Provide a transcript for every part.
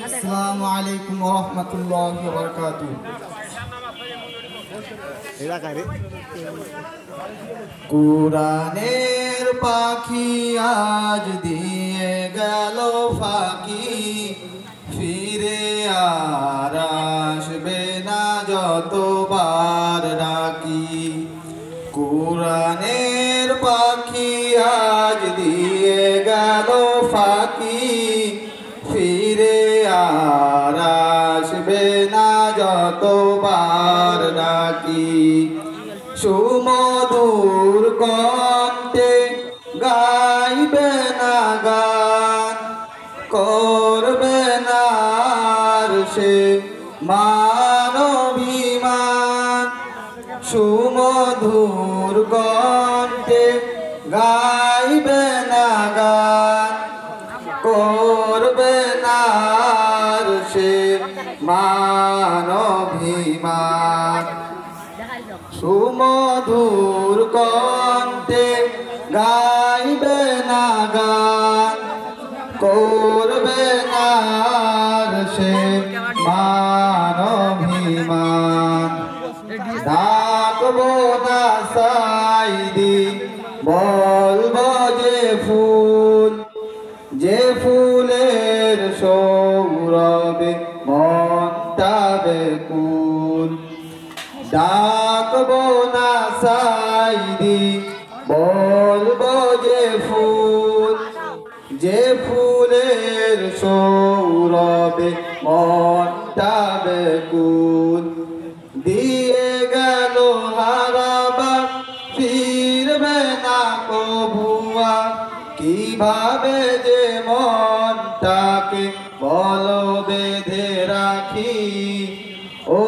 আসসালামু আলাইকুম ওয়া রাহমাতুল্লাহি ওয়া বারাকাতুহু। কুরআনের পাখি আজ দিয়ে গেল ফাঁকি, ফিরে আর আসবে না যতবার ডাকি। কুরআনের পাখি আজ দিয়ে গেল ফাঁকি, ফিরে আর আসবে না যতবার ডাকি। সুমধুর কণ্ঠে গাইবে না গান, করবে না আর সে মানবিমান। সুমধুর কণ্ঠে গাইবে না গান, করবে না আর সে মানবিমান। সুমধুর কণ্ঠে গাইবে না গান, করবে না আর সে মানবিমান। ডাকবো না সাইদি, বলবো যে ফুল, যে ফুলের সৌরভে মনটা বেকুল। ডাকবো না সাইদি, বলবো যে ফুল, যে ফুলের সৌরভে মনটা বেকুল। দিয়ে গেল হারাবার, ফিরবে না কবুয়া, কিভাবে যে মনটাকে বলো বেঁধে রাখি। ও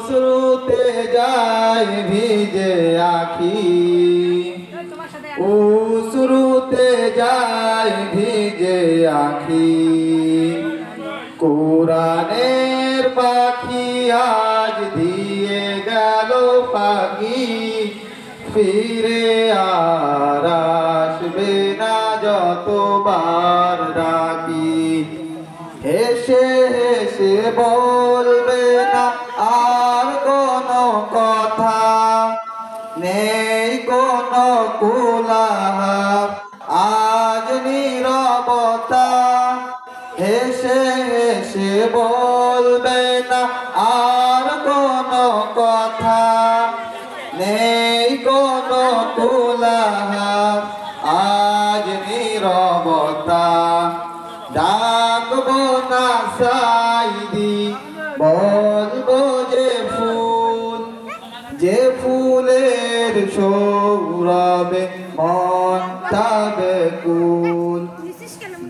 শ্রুতে যায় ভিজে আখি, ও শ্রুতে যায় ভিজে আখি। কুরআনের পাখি আজ দিয়ে গেল ফাঁকি, ফিরে আর আসবে না যতবার ডাকি। হেসে হেসে বলবে না আর কোনো কথা, নেই কোনো কোলাহল আজ নীরবতা। হেসে হেসে বলবে না আর কোনো কথা, নেই কোনো কোলাহল আজ নীরবতা। ডাকবো না সাইদি, বলবো যে ফুল, যে ফুলের সৌরভে মনটা বেকুল।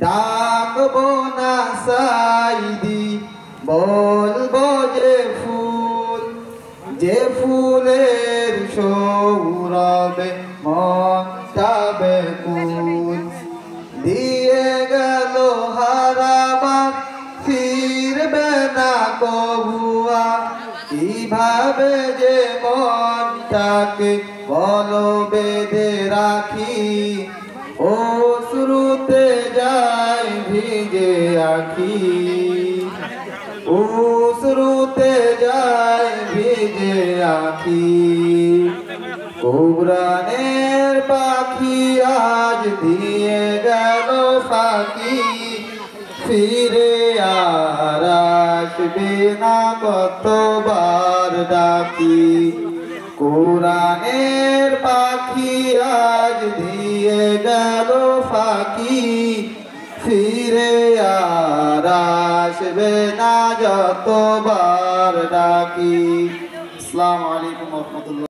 ডাকবো না সাইদি, বলবো যে ফুল, যে ফুলের সৌরভে মনটা বেকুল। দিয়ে গেল হারাবার, ফিরবে না কবুয়া, কিভাবে যে মনটাকে বলো বেঁধে রাখি। ও শ্রুতে যায় ভিজে আখি, ও শ্রুতে যায় ভিজে আখি। কুরআনের পাখি আজ দিয়ে গেল ফাঁকি, ফিরে আর আসবে না কতবার ডাকি। কুরআনের পাখি আজ দিয়ে গেল ফাঁকি, ফিরে আর আসবে না যতবার ডাকি। আসসালামু আলাইকুম ওয়া রাহমাতুল্লাহ।